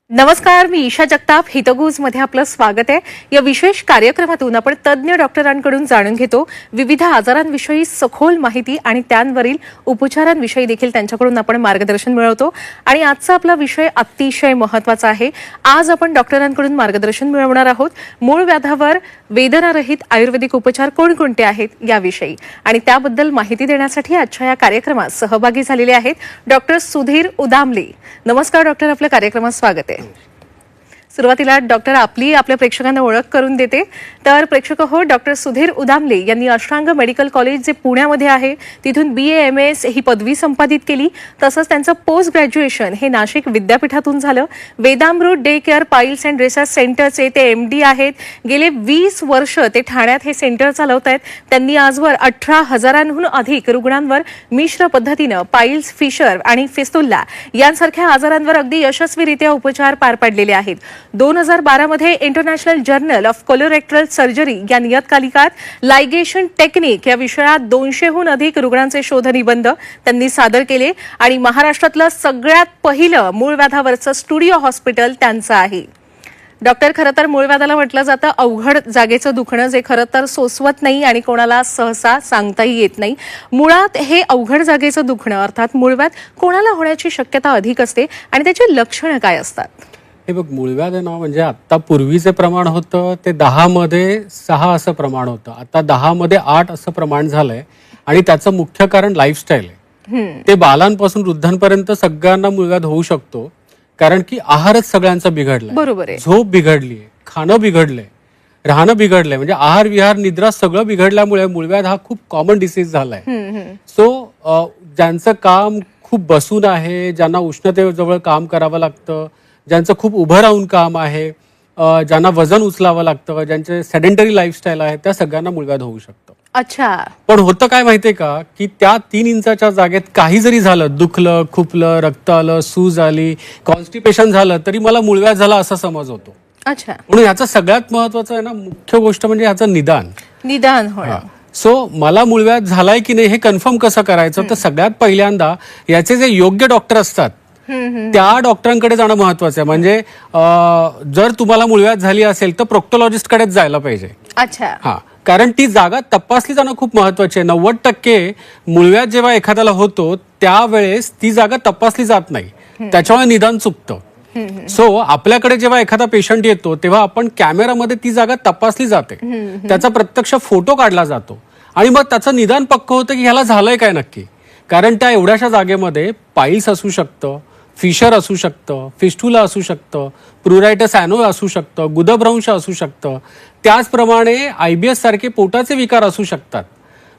नमस्कार, मी ईशा जगताप. हितगुज मध्ये आपलं स्वागत आहे. या विशेष कार्यक्रमातून आपण तज्ज्ञ डॉक्टरांकडून जाणून घेतो विविध आजारांविषयी सखोल माहिती आणि त्यांवरील उपचारांविषयी देखील त्यांच्याकडून आपण मार्गदर्शन मिळवतो. आणि आजचा आपला विषय अतिशय महत्त्वाचा आहे. आज आपण डॉक्टरांकडून मार्गदर्शन मिळवणार आहोत मूळ व्याधावर वेदनारहित आयुर्वेदिक उपचार कोणकोणते आहेत याविषयी. आणि त्याबद्दल माहिती देण्यासाठी आजच्या या कार्यक्रमात सहभागी झालेले आहेत डॉक्टर सुधीर उदामले. नमस्कार डॉक्टर, आपल्या कार्यक्रमात स्वागत आहे. सुरुवातीला डॉक्टर आपल्या प्रेक्षकांना ओळख करून देते. तर प्रेक्षक हो, डॉक्टर सुधीर उदामले यांनी अष्टांग मेडिकल कॉलेज जे पुण्यामध्ये आहे तिथून BA MS ही पदवी संपादित केली. तसंच त्यांचं पोस्ट ग्रॅज्युएशन हे नाशिक विद्यापीठातून झालं. Vedamrut day care piles and research सेंटरचे ते MD आहेत. गेले 20 वर्ष ते ठाण्यात हे सेंटर चालवत आहेत. त्यांनी आजवर 18,000हून अधिक रुग्णांवर मिश्र पद्धतीनं पाईल्स, फिशर आणि फिस्टुला यांसारख्या आजारांवर अगदी यशस्वीरित्या उपचार पार पाडलेले आहेत. 2012 मध्ये international journal of colorectal surgery या नियतकालिकात लायगेशन टेक्निक या विषयात 200हून अधिक रुग्णांचे शोध निबंध त्यांनी सादर केले. आणि महाराष्ट्रातलं सगळ्यात पहिलं मूळ व्याधावरचं स्टुडिओ हॉस्पिटल त्यांचं आहे. डॉक्टर, खरं तर मूळ व्याधाला म्हटलं जातं अवघड जागेचं दुखणं, जे खरं तर सोसवत नाही आणि कोणाला सहसा सांगताही येत नाही. मुळात हे अवघड जागेचं दुखणं अर्थात मूळव्याध कोणाला होण्याची शक्यता अधिक असते आणि त्याची लक्षणं काय असतात? हे बघ, मूळव्याध आहे ना, म्हणजे आता पूर्वीचे प्रमाण होतं ते 10 मध्ये 6 असं प्रमाण होतं. आता 10 मध्ये 8 असं प्रमाण झालंय. आणि त्याचं मुख्य कारण लाईफस्टाईल आहे. ते बालांपासून वृद्धांपर्यंत सगळ्यांना मूळव्याध होऊ शकतो, कारण की आहारच सगळ्यांचा बिघडलाय. बरोबर आहे. झोप बिघडलीय, खाणं बिघडलंय, राहणं बिघडलंय, म्हणजे आहार विहार निद्रा सगळं बिघडल्यामुळे मूळव्याध हा खूप कॉमन डिसीज झालाय. सो ज्यांचं काम खूप बसून आहे, ज्यांना उष्णतेजवळ काम करावं लागतं, ज्यांचं खूप उभं राहून काम आहे, ज्यांना वजन उचलावं लागतं, ज्यांचे सेडेंटरी लाईफस्टाईल आहे, त्या सगळ्यांना मूळव्याध होऊ शकतं. अच्छा. पण होतं काय माहितीये का, की त्या 3 इंचाच्या जागेत काही जरी झालं, दुखलं, खुपलं, रक्त आलं, सूज आली, कॉन्स्टिपेशन झालं, तरी मला मूळव्याध झाला असा समज होतो. अच्छा. म्हणून ह्याचं सगळ्यात महत्वाचं आहे ना, मुख्य गोष्ट म्हणजे ह्याचं निदान होणं. सो मला मूळव्याध झालाय की नाही हे कन्फर्म कसं करायचं, तर सगळ्यात पहिल्यांदा याचे जे योग्य डॉक्टर असतात त्या डॉक्टरांकडे जाणं महत्वाचं आहे. म्हणजे जर तुम्हाला मूळव्याध झाली असेल तर प्रोक्टोलॉजिस्ट कडेच जायला पाहिजे. अच्छा. हा, कारण ती जागा तपासली जाणं खूप महत्वाची आहे. 90% मूळव्याध जेव्हा एखाद्याला होतो त्यावेळेस ती जागा तपासली जात नाही, त्याच्यामुळे निदान चुकतं. सो आपल्याकडे जेव्हा एखादा पेशंट येतो तेव्हा आपण कॅमेरामध्ये ती जागा तपासली जाते, त्याचा प्रत्यक्ष फोटो काढला जातो आणि मग त्याचं निदान पक्क होतं की ह्याला झालंय काय नक्की. कारण त्या एवढ्याशा जागेमध्ये पाईल्स असू शकतं, फिशर असू शकतं, फिस्टुला असू शकतं, प्रुरायटस ॲनो असू शकतं, गुदभ्रंश असू शकतं, त्याचप्रमाणे IBS सारखे पोटाचे विकार असू शकतात.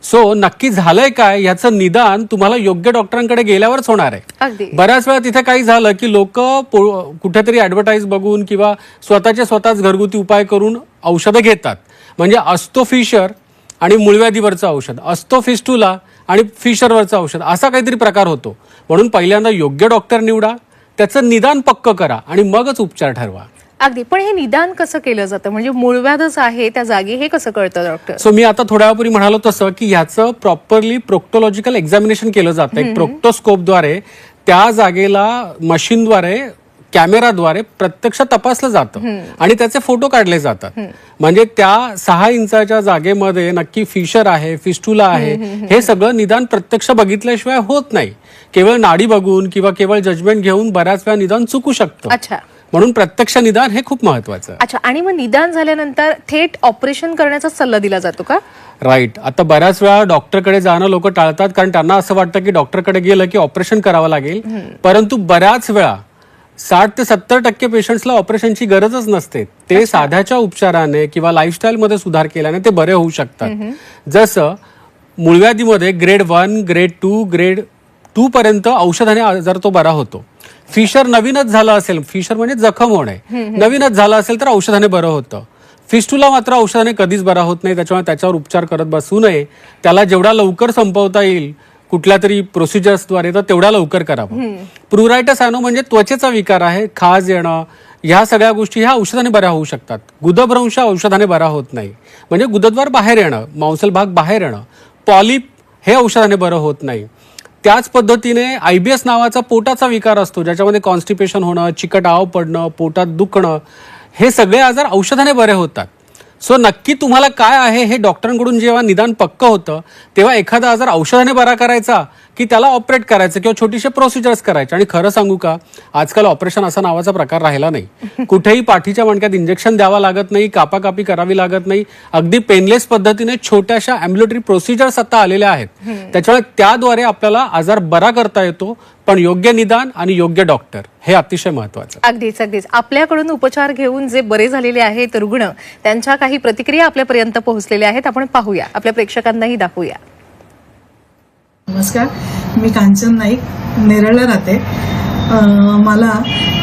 सो नक्की झालंय काय याचं निदान तुम्हाला योग्य डॉक्टरांकडे गेल्यावरच होणार आहे. बऱ्याच वेळा तिथे काही झालं की लोक कुठेतरी ऍडव्हर्टाईज बघून किंवा स्वतःच घरगुती उपाय करून औषधं घेतात. म्हणजे असतो फिशर आणि मूळव्याधीवरचं औषध, असतो फिस्टुला आणि फिशरवरचं औषध, असा काहीतरी प्रकार होतो. म्हणून पहिल्यांदा योग्य डॉक्टर निवडा, त्याचं निदान पक्क करा आणि मगच उपचार ठरवा. अगदी. पण हे निदान कसं केलं जातं, म्हणजे मूळव्याधच आहे त्या जागी, हे कसं कळतं डॉक्टर? सो मी आता थोड्या वेळापूर्वी म्हणालो तसं की ह्याचं प्रॉपरली प्रोक्टोलॉजिकल एक्झामिनेशन केलं जातं. एक प्रोक्टोस्कोपद्वारे त्या जागेला मशीनद्वारे, कॅमेराद्वारे प्रत्यक्ष तपासलं जातं आणि त्याचे फोटो काढले जातात. म्हणजे त्या 6 इंचाच्या जागेमध्ये नक्की फिशर आहे, फिस्टुला आहे, हे सगळं निदान प्रत्यक्ष बघितल्याशिवाय होत नाही. केवळ नाडी बघून किंवा केवळ जजमेंट घेऊन बऱ्याच वेळा निदान चुकू शकतं. अच्छा. म्हणून प्रत्यक्ष निदान हे खूप महत्वाचं आहे. अच्छा. आणि मग निदान झाल्यानंतर थेट ऑपरेशन करण्याचा सल्ला दिला जातो का? राईट. आता बऱ्याच वेळा डॉक्टरकडे जाणं लोक टाळतात, कारण त्यांना असं वाटतं की डॉक्टरकडे गेलं की ऑपरेशन करावं लागेल. परंतु बऱ्याच वेळा 60 ते 70% पेशंट्सला ऑपरेशनची गरजच नसते. ते साध्याच्या उपचाराने किंवा लाईफस्टाईल मध्ये सुधार केल्याने ते बरे होऊ शकतात. जसं मूळव्याधीमध्ये ग्रेड 1, ग्रेड 2, ग्रेड 2 पर्यंत औषधाने आजार तो बरा होतो. फिशर नवीनच झालं असेल, फिशर म्हणजे जखम होणे, नवीनच झालं असेल तर औषधाने बरं होतं. फिस्टुला मात्र औषधाने कधीच बरा होत नाही, त्याच्यामुळे त्याच्यावर उपचार करत बसू नये. त्याला जेवढा लवकर संपवता येईल कुठल्या तरी प्रोसिजर्सद्वारे तर तेवढा लवकर करावं. प्रुरायटस ॲनो म्हणजे त्वचेचा विकार आहे, खाज येणं, ह्या सगळ्या गोष्टी ह्या औषधाने बऱ्या होऊ शकतात. गुदभ्रंश औषधाने बरा होत नाही, म्हणजे गुदद्वार बाहेर येणं, मांसल भाग बाहेर येणं. पॉलिप हे औषधाने बरं होत नाही. त्याच पद्धतीने IBS नावाचा पोटाचा विकार असतो, ज्याच्यामध्ये कॉन्स्टिपेशन होणं, चिकट आव पडणं, पोटात दुखणं, हे सगळे आजार औषधाने बरे होतात. सो नक्की तुम्हाला काय आहे हे डॉक्टरांकडून जेव्हा निदान पक्क होतं, तेव्हा एखादा आजार औषधाने बरा करायचा की त्याला ऑपरेट करायचं किंवा छोटीशे प्रोसिजर्स करायचे. आणि खरं सांगू का, आजकाल ऑपरेशन असा नावाचा प्रकार राहिला नाही. कुठेही पाठीच्या मणक्यात इंजेक्शन द्यावा लागत नाही, कापाकापी करावी लागत नाही. अगदी पेनलेस पद्धतीने छोट्याशा अॅम्ब्युलेटरी प्रोसिजर्स आता आलेल्या आहेत. त्याच्यामुळे त्याद्वारे आपल्याला आजार बरा करता येतो, पण योग्य निदान आणि योग्य डॉक्टर हे अतिशय महत्वाचं. अगदीच अगदीच. आपल्याकडून उपचार घेऊन जे बरे झालेले आहेत रुग्ण, त्यांच्या काही प्रतिक्रिया आपल्यापर्यंत पोहोचलेल्या आहेत. आपण पाहूया, आपल्या प्रेक्षकांनाही दाखवूया. नमस्कार, मी कांचन नाईक, नेरळला राहते. मला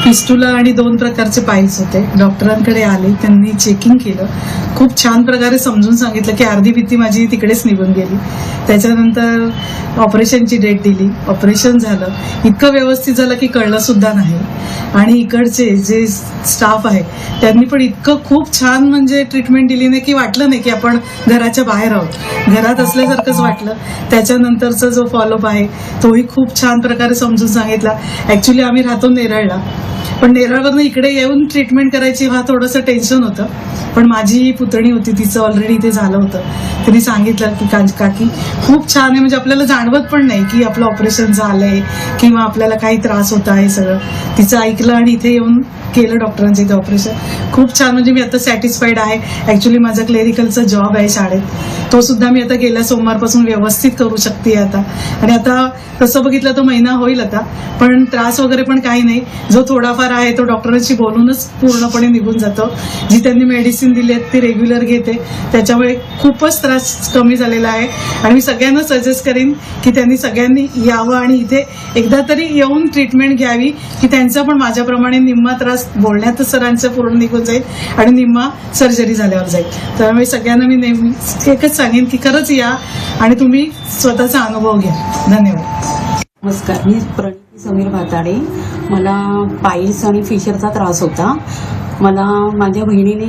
फिस्टुला आणि 2 प्रकारचे पाईल्स होते. डॉक्टरांकडे आले, त्यांनी चेकिंग केलं, खूप छान प्रकारे समजून सांगितलं की अर्धी भीती माझी तिकडेच निघून गेली. त्याच्यानंतर ऑपरेशनची डेट दिली, ऑपरेशन झालं. इतकं व्यवस्थित झालं की कळलं सुद्धा नाही. आणि इकडचे जे स्टाफ आहे त्यांनी पण इतकं खूप छान म्हणजे ट्रीटमेंट दिली नाही की वाटलं नाही की आपण घराच्या बाहेर आहोत, घरात असल्यासारखंच वाटलं. त्याच्यानंतरचा जो फॉलोअप आहे तोही खूप छान प्रकारे समजून सांगितला. ऍक्च्युली आम्ही राहतो नेरळला, पण नेरळवरनं इकडे येऊन ट्रीटमेंट करायची हा थोडंसं टेन्शन होतं. पण माझी पुतणी होती, तिचं ऑलरेडी ते झालं होतं. तिने सांगितलं की काकी खूप छान आहे, म्हणजे आपल्याला जाणवत पण नाही की आपलं ऑपरेशन झालंय किंवा आपल्याला काही त्रास होता आहे. सगळं तिचं ऐकलं आणि इथे येऊन केलं डॉक्टरांचं इथे ऑपरेशन. खूप छान, म्हणजे मी आता सॅटिस्फाईड आहे. ऍक्च्युली माझा क्लेरिकलचा जॉब आहे शाळेत, तो सुद्धा मी आता गेल्या सोमवारपासून व्यवस्थित करू शकते आता. आणि आता तसं बघितलं तर महिना होईल आता, पण त्रास वगैरे पण काही नाही. जो थोडाफार आहे तो डॉक्टरांशी बोलूनच पूर्णपणे निघून जातो. जी त्यांनी मेडिसिन दिली आहेत ती रेग्युलर घेते, त्याच्यामुळे खूपच त्रास कमी झालेला आहे. आणि मी सगळ्यांना सजेस्ट करीन की त्यांनी सगळ्यांनी यावं आणि इथे एकदा तरी येऊन ट्रीटमेंट घ्यावी, की त्यांचा पण माझ्याप्रमाणे निम्मा त्रास बोलण्यातच सरांचं पूर्ण निघून जाईल आणि निम्मा सर्जरी झाल्यावर जाईल. त्यामुळे सगळ्यांना मी नेहमी एकच सांगेन की खरंच या आणि तुम्ही स्वतःचा अनुभव घ्या. धन्यवाद. नमस्कार, मी प्रणिती समीर भाताडे. मला पाईल्स आणि फिशरचा त्रास होता. मला माझ्या बहिणीने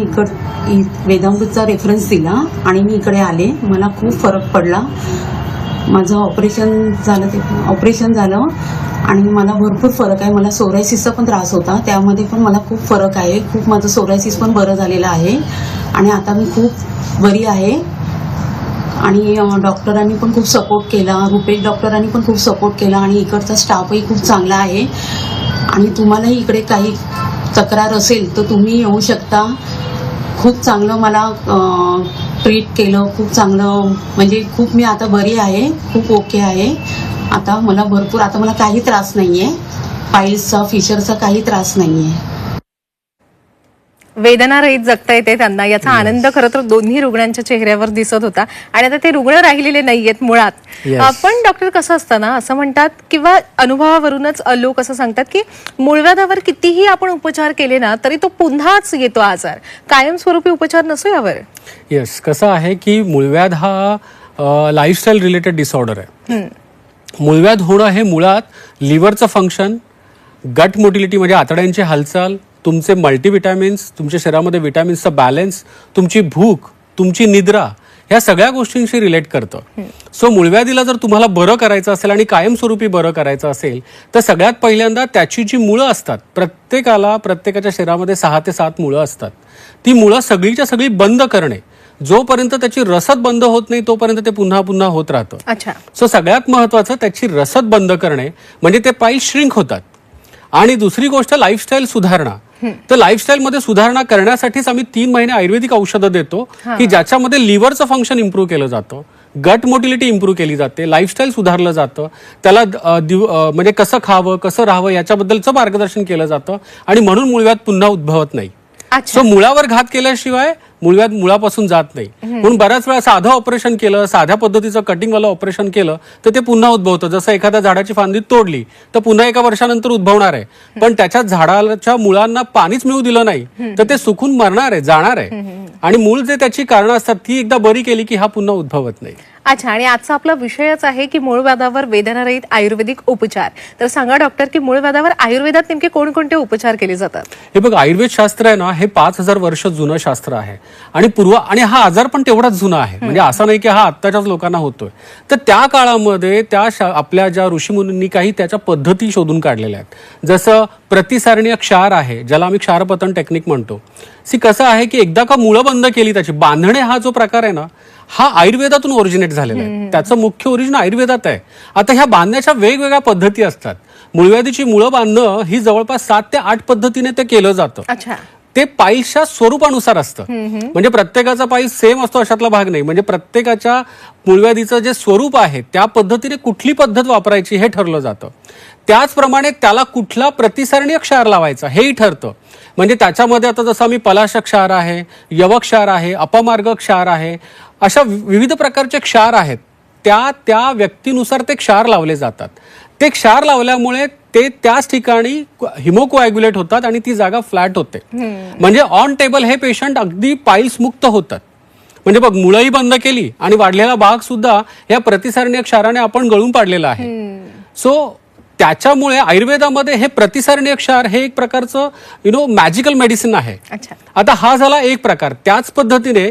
वेदांतचा रेफरन्स दिला आणि मी इकडे आले. मला खूप फरक पडला. माझं ऑपरेशन झालं आणि मला भरपूर फरक आहे. मला सोरायसिसचा पण त्रास होता, त्यामध्ये पण मला खूप फरक आहे. खूप माझं सोरायसिस पण बरं झालेलं आहे आणि आता मी खूप बरी आहे. आणि डॉक्टरांनी पण खूप सपोर्ट केला, रुपेश डॉक्टरांनी पण खूप सपोर्ट केला आणि इकडचा स्टाफही खूप चांगला आहे. आणि तुम्हालाही इकडे काही तक्रार असेल तर तुम्ही येऊ शकता. खूप चांगलं मला ट्रीट केलं, खूप चांगलं, म्हणजे खूप मी आता बरी आहे, खूप ओके आहे. आता मला काही त्रास नाही आहे. पाईल्सचा, फिशरचा काही त्रास नाही आहे. वेदना रहित जगता येते त्यांना, याचा आनंद खरं तर दोन्ही रुग्णांच्या चेहऱ्यावर दिसत होता. आणि आता ते रुग्ण राहिलेले नाहीयेत मुळात. पण डॉक्टर कसं असतं ना, असं म्हणतात किंवा अनुभवावरूनच लोक असं सांगतात की मूळव्याधावर कितीही आपण उपचार केले ना तरी तो पुन्हाच येतो आजार, कायमस्वरूपी उपचार नसो यावर. येस, कसं आहे की मूळव्याध हा लाईफस्टाईल रिलेटेड डिसऑर्डर आहे. मूळव्याध होणं हे मुळात लिव्हरचं फंक्शन, गट मोटिलिटी म्हणजे आतड्यांची हालचाल, तुमचे मल्टीविटॅमिन्स, तुमच्या शरीरामध्ये विटॅमिन्सचा बॅलन्स, तुमची भूक, तुमची निद्रा, ह्या सगळ्या गोष्टींशी रिलेट करतं. सो मूळव्याधीला जर तुम्हाला बरं करायचं असेल आणि कायमस्वरूपी बरं करायचं असेल तर सगळ्यात पहिल्यांदा त्याची जी मुळं असतात, प्रत्येकाच्या शरीरामध्ये 6 ते 7 मुळं असतात. ती मुळं सगळीच्या सगळी बंद करणे. जोपर्यंत त्याची रसद बंद होत नाही तोपर्यंत ते पुन्हा पुन्हा होत राहतं. अच्छा. सो सगळ्यात महत्वाचं त्याची रसद बंद करणे, म्हणजे ते पाय श्रिंक होतात. आणि दुसरी गोष्ट लाईफस्टाईल सुधारणा. तर लाईफस्टाईल मध्ये सुधारणा करण्यासाठीच आम्ही 3 महिने आयुर्वेदिक औषधं देतो की ज्याच्यामध्ये लिव्हरचं फंक्शन इम्प्रूव्ह केलं जातं, गट मोटिलिटी इम्प्रूव्ह केली जाते, लाईफस्टाईल सुधारलं जातं, त्याला म्हणजे कसं खावं, कसं राहावं याच्याबद्दलचं मार्गदर्शन केलं जातं आणि म्हणून मूळव्याध पुन्हा उद्भवत नाही. सो मुळावर घात केल्याशिवाय मूळव्याध मुळापासून जात नाही. म्हणून बऱ्याच वेळा साधं ऑपरेशन केलं, साध्या पद्धतीचं कटिंगवालं ऑपरेशन केलं तर ते पुन्हा उद्भवतं. जसं एखाद्या झाडाची फांदी तोडली तर पुन्हा एका वर्षानंतर उद्भवणार आहे, पण त्याच्या झाडाच्या मुळांना पाणीच मिळू दिलं नाही तर ते सुकून मरणार आहे, जाणार आहे. आणि मूळ जे त्याची कारणं असतात ती एकदा बरी केली की हा पुन्हा उद्भवत नाही. अच्छा, आणि आजचा आपला विषयच आहे की मूळव्याधावर वेदनारहित आयुर्वेदिक उपचार. तर सांगा डॉक्टर की मूळव्याधावर आयुर्वेदात नेमके कोणकोणते उपचार केले जातात? हे बघ, आयुर्वेद शास्त्र आहे ना, हे 5000 वर्ष जुनं शास्त्र आहे आणि हा आजार पण तेवढाच जुना आहे. म्हणजे असं नाही की हा आत्ताच्याच लोकांना होतोय. तर त्या काळामध्ये आपल्या ज्या ऋषीमुनींनी काही त्याच्या पद्धती शोधून काढलेल्या आहेत. जसं प्रतिसारणीय क्षार आहे, ज्याला आम्ही क्षारपतन टेक्निक म्हणतो. कसं आहे की एकदा का मुळं बंद केली त्याची, बांधणे हा जो प्रकार आहे ना, हा आयुर्वेदातून ओरिजिनेट झालेला आहे. त्याचं मुख्य ओरिजिन आयुर्वेदात आहे. आता ह्या बांधण्याच्या वेगवेगळ्या पद्धती असतात. मूळव्याधीची मुळं बांधणं ही जवळपास 7 ते 8 पद्धतीने ते केलं जातं. अच्छा, ते पाईल्सच्या स्वरूपानुसार असतं. म्हणजे प्रत्येकाचा पाईल्स सेम असतो अशातला भाग नाही. म्हणजे प्रत्येकाच्या मूळव्याधीचं जे स्वरूप आहे त्या पद्धतीने कुठली पद्धत वापरायची हे ठरलं जातं. त्याचप्रमाणे त्याला कुठला प्रतिसारणीय क्षार लावायचा हेही ठरतं. म्हणजे त्याच्यामध्ये आता जसं आम्ही पलाश क्षार आहे, यवक्षार आहे, अपमार्ग क्षार आहे, अशा विविध प्रकारचे क्षार आहेत. त्या व्यक्तीनुसार ते क्षार लावले जातात. ते क्षार लावल्यामुळे ते त्याच ठिकाणी हिमोकोॲग्युलेट होतात आणि ती जागा फ्लॅट होते. म्हणजे ऑन टेबल हे पेशंट अगदी पाईल्स मुक्त होतात. म्हणजे बघ, मुळंही बंद केली आणि वाढलेला भाग सुद्धा या प्रतिसारणीय क्षाराने आपण गळून पाडलेला आहे. सो त्याच्यामुळे आयुर्वेदामध्ये हे प्रतिसारणीय क्षार हे एक प्रकारचं मॅजिकल मेडिसिन आहे. आता हा झाला एक प्रकार. त्याच पद्धतीने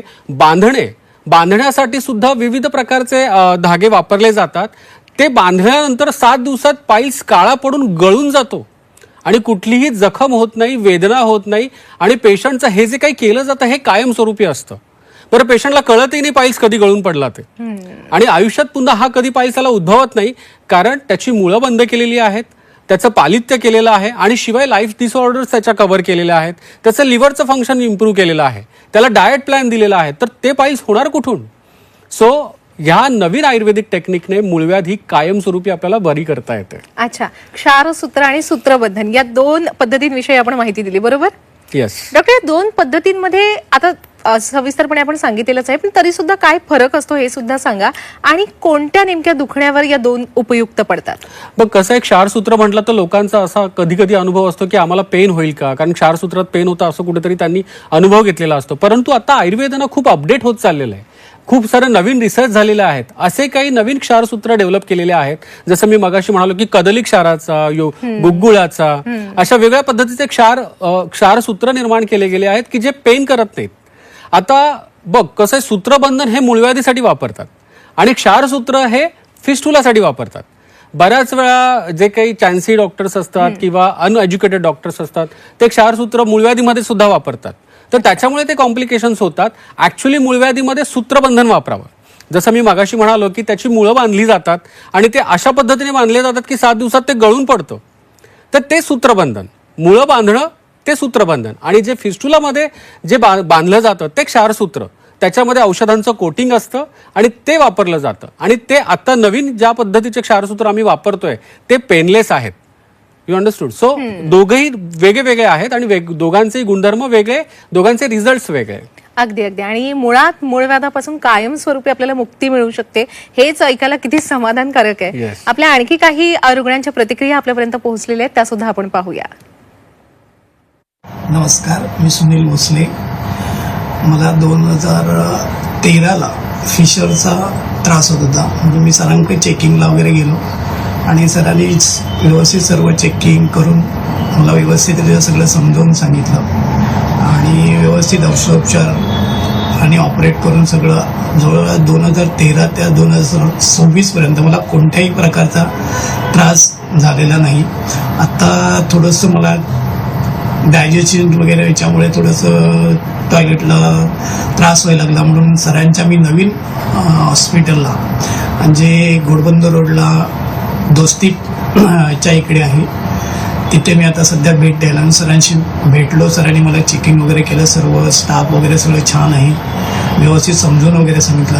बांधण्यासाठी सुद्धा विविध प्रकारचे धागे वापरले जातात. ते बांधल्यानंतर 7 दिवसात पाईल्स काळा पडून गळून जातो आणि कुठलीही जखम होत नाही, वेदना होत नाही आणि पेशंटचं हे जे काही केलं जातं हे कायमस्वरूपी असतं. बरं, पेशंटला कळतही नाही पाईल्स कधी गळून पडला ते, आणि आयुष्यात पुन्हा हा कधी पाईल्स त्याला उद्भवत नाही, कारण त्याची मुळं बंद केलेली आहेत, त्याचं पालित्य केलेलं आहे आणि शिवाय लाईफ डिसऑर्डर्स त्याच्या कव्हर केलेल्या आहेत, त्याचं लिव्हरचं फंक्शन इम्प्रूव्ह केलेलं आहे, त्याला डाएट प्लॅन दिलेला आहे. तर ते पाईल्स होणार कुठून? सो ह्या नवीन आयुर्वेदिक टेक्निकने मूळव्याधी कायमस्वरूपी आपल्याला बरी करता येते. अच्छा, क्षारसूत्र आणि सूत्रबंधन या 2 पद्धतींविषयी आपण माहिती दिली, बरोबर? येस डॉक्टर, या 2 पद्धतींमध्ये आता सविस्तरपणे आपण सांगितलेलंच आहे, पण तरी सुद्धा काय फरक असतो हे सुद्धा सांगा, आणि कोणत्या नेमक्या दुखण्यावर या 2 उपयुक्त पडतात? बघ, कसं आहे, क्षारसूत्र म्हटलं तर लोकांचा असा कधी कधी अनुभव असतो की आम्हाला पेन होईल का, कारण क्षारसूत्रात पेन होतं असं कुठेतरी त्यांनी अनुभव घेतलेला असतो. परंतु आता आयुर्वेदानं खूप अपडेट होत चाललेलं आहे. खूप सारे नवीन रिसर्च झालेले आहेत. असे काही नवीन क्षारसूत्र डेव्हलप केलेले आहेत. जसं मी मगाशी म्हणालो की कदली क्षाराचा, गुग्गुळाचा, अशा वेगळ्या पद्धतीचे क्षारसूत्र निर्माण केले गेले आहेत की जे पेन करत नाहीत. आता बघ, कसं आहे, सूत्रबंधन हे मूळव्याधीसाठी वापरतात आणि क्षारसूत्र हे फिस्टुलासाठी वापरतात. बऱ्याच वेळा जे काही चान्सी डॉक्टर्स असतात किंवा अनएज्युकेटेड डॉक्टर्स असतात ते क्षारसूत्र मूळव्याधीमध्ये सुद्धा वापरतात. तर त्याच्यामुळे ते कॉम्प्लिकेशन्स होतात. ऍक्च्युली मूळव्याधीमध्ये सूत्रबंधन वापरावं. जसं मी मगाशी म्हणालो की त्याची मुळं बांधली जातात आणि ते अशा पद्धतीने बांधले जातात की 7 दिवसात ते गळून पडतं. तर ते सूत्रबंधन, मुळं बांधणं ते सूत्रबंधन. आणि जे फिस्टुलामध्ये जे बांधलं जातं ते क्षारसूत्र, त्याच्यामध्ये औषधांचं कोटिंग असतं आणि ते वापरलं जातं. आणि ते आता नवीन ज्या पद्धतीचे क्षारसूत्र आम्ही वापरतोय ते पेनलेस आहेत. You understood? सो दोघेही वेगळे आहेत आणि दोघांचे गुणधर्म वेगळे, दोघांचे रिझल्ट्स वेगळे. अगदी अगदी. आणि मुळात मूळव्याधापासून कायमस्वरूपी आपल्याला मुक्ती मिळू शकते, हेच ऐकायला किती समाधानकारक आहे. आपल्या आणखी काही रुग्णांच्या प्रतिक्रिया आपल्यापर्यंत पोहोचलेल्या आहेत, त्या सुद्धा आपण पाहूया. नमस्कार, मी सुनील भोसले. मला 2013ला फिशरचा त्रास होत होता. म्हणजे मी सरांकडे चेकिंगला वगैरे गेलो आणि सरांनी व्यवस्थित सर्व चेकिंग करून मला व्यवस्थित सगळं समजावून सांगितलं आणि व्यवस्थित औषधोपचार आणि ऑपरेट करून सगळं जवळपास 2013 ते 2026पर्यंत मला कोणत्याही प्रकारचा त्रास झालेला नाही. आत्ता थोडंसं मला डायजेशन वगैरे याच्यामुळे थोडंसं टॉयलेटला त्रास व्हायला लागला, म्हणून सरांच्या मी नवीन हॉस्पिटलला जे घोडबंदर रोडला दोस्तीच्या इकडे आहे तिथे मी आता सध्या भेट द्यायला सरांशी भेटलो. सरांनी मला चेकिंग वगैरे केलं, सर्व स्टाफ वगैरे सगळं छान आहे, व्यवस्थित समजून वगैरे सांगितलं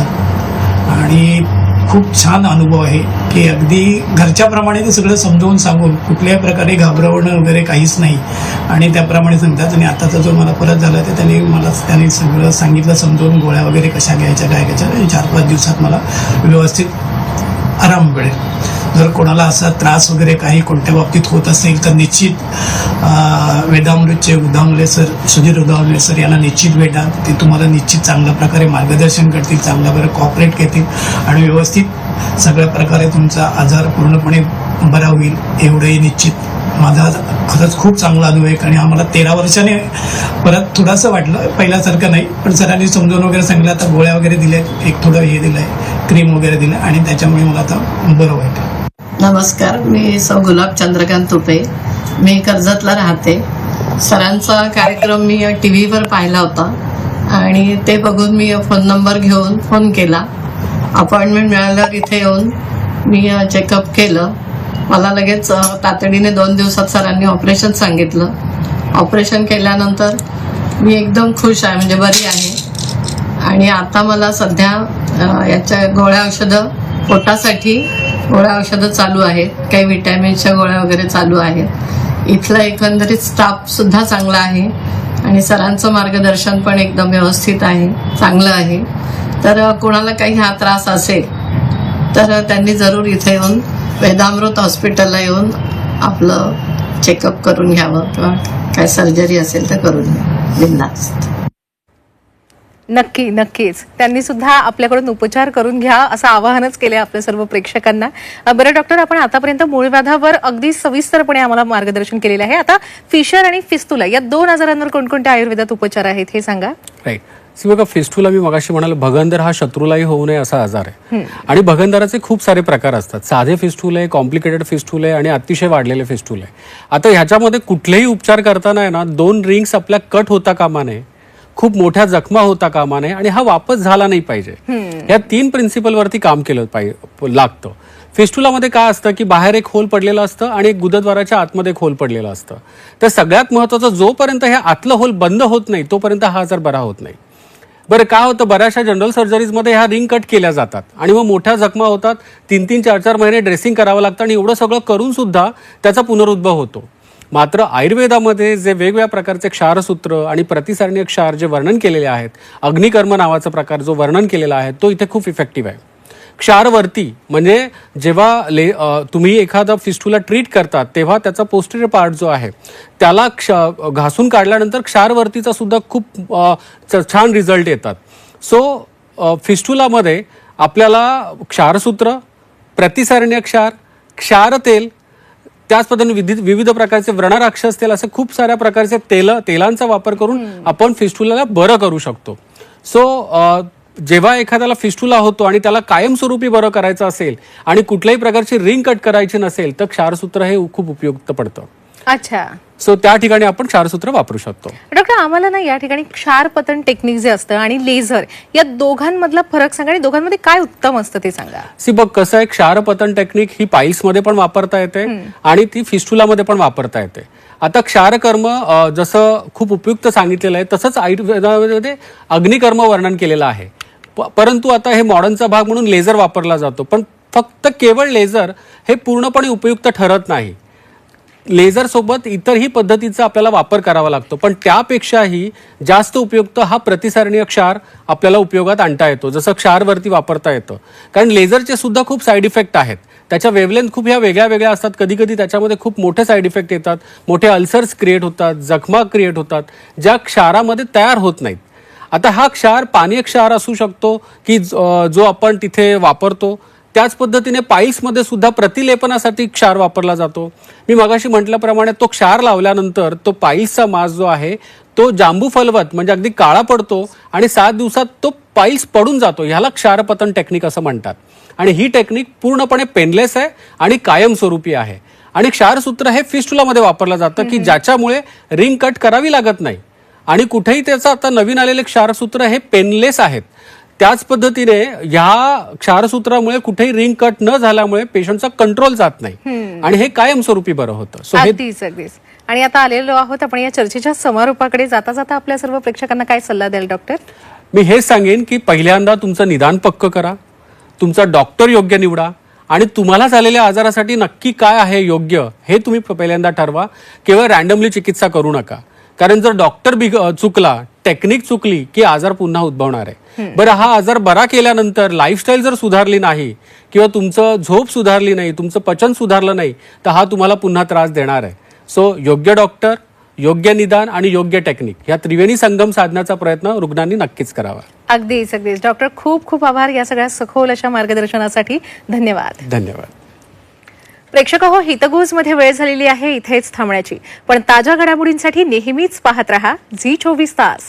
आणि खूप छान अनुभव आहे की अगदी घरच्याप्रमाणे ते सगळं समजावून सांगून कुठल्याही प्रकारे घाबरवणं वगैरे काहीच नाही आणि त्याप्रमाणे सांगतात. आणि आताचा जो मला परत झाला ते त्यांनी सगळं सांगितलं समजावून, गोळ्या वगैरे कशा घ्यायच्या काय घ्यायच्या, 4-5 दिवसात मला व्यवस्थित आराम मिळेल. जर कोणाला असा त्रास वगैरे काही कोणत्या बाबतीत होत असेल तर निश्चित वेदामृतचे उदामले सर, सुधीर उदामले सर यांना निश्चित भेटा. ते तुम्हाला निश्चित चांगल्या प्रकारे मार्गदर्शन करतील, चांगल्या प्रकारे कॉपरेट करतील आणि व्यवस्थित सगळ्या प्रकारे तुमचा आजार पूर्णपणे बरा होईल एवढंही निश्चित माझा खरंच खूप चांगला अनुभव आहे. आणि आम्हाला 13 वर्षाने परत थोडंसं वाटलं, पहिल्यासारखं नाही, पण सरांनी समजून वगैरे सांगितलं, आता गोळ्या वगैरे दिल्या, एक थोडं हे दिलंय, क्रीम वगैरे दिलं आणि त्याच्यामुळे मला आता बरं वाटतं. नमस्कार, मी सौ गुलाब चंद्रकांत तुपे, मी कर्जतला राहते. सरांचा कार्यक्रम मी टी व्हीवर पाहिला होता आणि ते बघून मी फोन नंबर घेऊन फोन केला. अपॉइंटमेंट मिळाल्यावर इथे येऊन मी चेकअप केलं. मला लगेच तातडीने 2 दिवसात सरांनी ऑपरेशन सांगितलं. ऑपरेशन केल्यानंतर मी एकदम खुश आहे, म्हणजे बरी आहे. आणि आता मला सध्या याच्या गोळ्या औषधं, पोटासाठी गोळ्या औषधं चालू आहेत, काही विटॅमिनच्या गोळ्या वगैरे चालू आहेत. इथला एकंदरीत स्टाफ सुद्धा चांगला आहे आणि सरांचं मार्गदर्शन पण एकदम व्यवस्थित आहे, चांगलं आहे. तर कोणाला काही हा त्रास असेल तर त्यांनी जरूर इथे येऊन वेदामृत हॉस्पिटलला येऊन आपलं चेकअप करून घ्यावं किंवा काय सर्जरी असेल तर करून घ्यावं बिनधास्त. नक्कीच त्यांनी सुद्धा आपल्याकडून उपचार करून घ्या असं आवाहनच केलं आपल्या सर्व प्रेक्षकांना. बरं डॉक्टर, आपण आतापर्यंत मूळव्याधावर अगदी सविस्तरपणे आम्हाला मार्गदर्शन केलेलं आहे. आता फिशर आणि फिस्तुला या 2 आजारांवर कोणकोणत्या आयुर्वेदात उपचार आहेत हे सांगा. राईट. बघा, फिस्टुला मी मगाशी म्हणाल, भगंदर हा शत्रूलाही होऊ नये असा आजार आहे. आणि भगंदराचे खूप सारे प्रकार असतात. साधे फिस्टुले, कॉम्प्लिकेटेड फिस्टुले आणि अतिशय वाढलेले फिस्टुले. आता ह्याच्यामध्ये कुठलेही उपचार करताना आहे ना, 2 रिंग्स आपल्या कट होता कामा नये, खूप मोठ्या जखमा होता कामा नये आणि हा वापस झाला नाही पाहिजे. या 3 प्रिन्सिपल वरती काम केलं लागतं. फिस्टुलामध्ये काय असतं की बाहेर एक होल पडलेलं असतं आणि एक गुदद्वाराच्या आतमध्ये एक होल पडलेलं असतं. तर सगळ्यात महत्वाचं, जोपर्यंत हे आतलं होल बंद होत नाही तोपर्यंत हा आजार बरा होत नाही. बरं, काय होतं, बऱ्याचशा जनरल सर्जरीजमध्ये ह्या रिंग कट केल्या जातात आणि मग मोठ्या जखमा होतात. 3-3, 4-4 महिने ड्रेसिंग करावं लागतं आणि एवढं सगळं करून सुद्धा त्याचा पुनरुद्भव होतो. मात्र आयुर्वेदामध्ये जे वेगवेगळ्या प्रकारचे क्षारसूत्र आणि प्रतिसारणीय क्षार जे वर्णन केलेले आहेत, अग्निकर्म नावाचा प्रकार जो वर्णन केलेला आहे तो इथे खूप इफेक्टिव्ह आहे. क्षारवर्ती म्हणजे जेव्हा तुम्ही एखादा फिस्टुला ट्रीट करतात तेव्हा त्याचा पोस्टेरियर पार्ट जो आहे त्याला घासून काढल्यानंतर क्षारवर्तीचा सुद्धा खूप छान रिझल्ट येतात. सो फिस्टुलामध्ये आपल्याला क्षारसूत्र, प्रतिसारणीय क्षार, क्षारतेल, त्याच पद्धतीने विविध प्रकारचे व्रणराक्षस तेल, असे खूप साऱ्या प्रकारचे तेलांचा वापर करून आपण फिस्टुलाला बरं करू शकतो. सो जेव्हा एखाद्याला फिस्टुला होतो आणि त्याला कायमस्वरूपी बरं करायचं असेल आणि कुठल्याही प्रकारची रिंग कट करायची नसेल तर क्षारसूत्र हे खूप उपयुक्त पडतं. अच्छा. सो त्या ठिकाणी आपण क्षारसूत्र वापरू शकतो. डॉक्टर, आम्हाला ना या ठिकाणी क्षारपतन टेक्निक जे असतं आणि लेझर या दोघांमधला फरक सांगा आणि दोघांमध्ये काय उत्तम असतं ते सांगा. बघ, कसं आहे, क्षारपतन टेक्निक ही पाईल्समध्ये पण वापरता येते आणि ती फिस्टुलामध्ये पण वापरता येते. आता क्षारकर्म जसं खूप उपयुक्त सांगितलेलं आहे तसंच आयुर्वेदामध्ये अग्निकर्म वर्णन केलेलं आहे. परंतु आता हे मॉडर्नचा भाग म्हणून लेझर वापरला जातो, पण फक्त केवळ लेझर हे पूर्णपणे उपयुक्त ठरत नाही. लेझर सोबत इतरही पद्धतीचा आपल्याला वापर करावा लागतो, पण त्यापेक्षाही जास्त उपयुक्त हा प्रतिसारणीय क्षार आपल्याला उपयोगात आणता येतो, जसं क्षारवरती वापरता येतं. कारण लेझरचे सुद्धा खूप साईड इफेक्ट आहेत. त्याच्या वेवलेंथ खूप ह्या वेगळ्या वेगळ्या असतात. कधी कधी त्याच्यामध्ये खूप मोठे साईड इफेक्ट येतात, मोठे अल्सर्स क्रिएट होतात, जखमा क्रिएट होतात, ज्या क्षारामध्ये तयार होत नाहीत. आता हा क्षार पानीय क्षार असू शकतो की जो आपण तिथे वापरतो. त्याच पद्धतीने पाईल्समध्ये सुद्धा प्रतिलेपनासाठी क्षार वापरला जातो. मी मगाशी म्हटल्याप्रमाणे तो क्षार लावल्यानंतर तो पाईल्सचा मास जो आहे तो जांबू फलवत म्हणजे अगदी काळा पडतो आणि 7 दिवसात तो पाईल्स पडून जातो. ह्याला क्षारपतन टेक्निक असं म्हणतात. आणि ही टेक्निक पूर्णपणे पेनलेस आहे आणि कायमस्वरूपी आहे. आणि क्षारसूत्र हे फिस्टुलामध्ये वापरलं जातं की ज्याच्यामुळे रिंग कट करावी लागत नाही. आणि कुठेही त्याचं आता नवीन आलेले क्षारसूत्र हे पेनलेस आहेत. त्याच पद्धतीने ह्या क्षारसूत्रामुळे कुठेही रिंग कट न झाल्यामुळे पेशंटचा कंट्रोल जात नाही आणि हे कायमस्वरूपी बरं होतं. सो अगदीच. आणि आता आलेलो आहोत आपण या चर्चेच्या समारोपाकडे. जाता जाता आपल्या सर्व प्रेक्षकांना काय सल्ला द्याल डॉक्टर? मी हेच सांगेन की पहिल्यांदा तुमचं निदान पक्क करा, तुमचा डॉक्टर योग्य निवडा आणि तुम्हाला झालेल्या आजारासाठी नक्की काय आहे योग्य हे तुम्ही पहिल्यांदा ठरवा. केवळ रॅन्डमली चिकित्सा करू नका, कारण जर डॉक्टर चुकला, टेक्निक चुकली की आजार पुन्हा उद्भवणार आहे. बरं, हा आजार बरा केल्यानंतर लाईफस्टाईल जर सुधारली नाही किंवा तुमचं झोप सुधारली नाही, तुमचं पचन सुधारलं नाही, तर हा तुम्हाला पुन्हा त्रास देणार आहे. सो योग्य डॉक्टर, योग्य निदान आणि योग्य टेक्निक या त्रिवेणी संगम साधण्याचा प्रयत्न रुग्णांनी नक्कीच करावा. अगदीच अगदीच डॉक्टर, खूप खूप आभार या सगळ्या सखोल अशा मार्गदर्शनासाठी. धन्यवाद. धन्यवाद. प्रेक्षक हो, हितगुजमध्ये वेळ झालेली आहे इथेच थांबण्याची. पण ताज्या घडामोडींसाठी नेहमीच पाहत रहा झी 24 तास.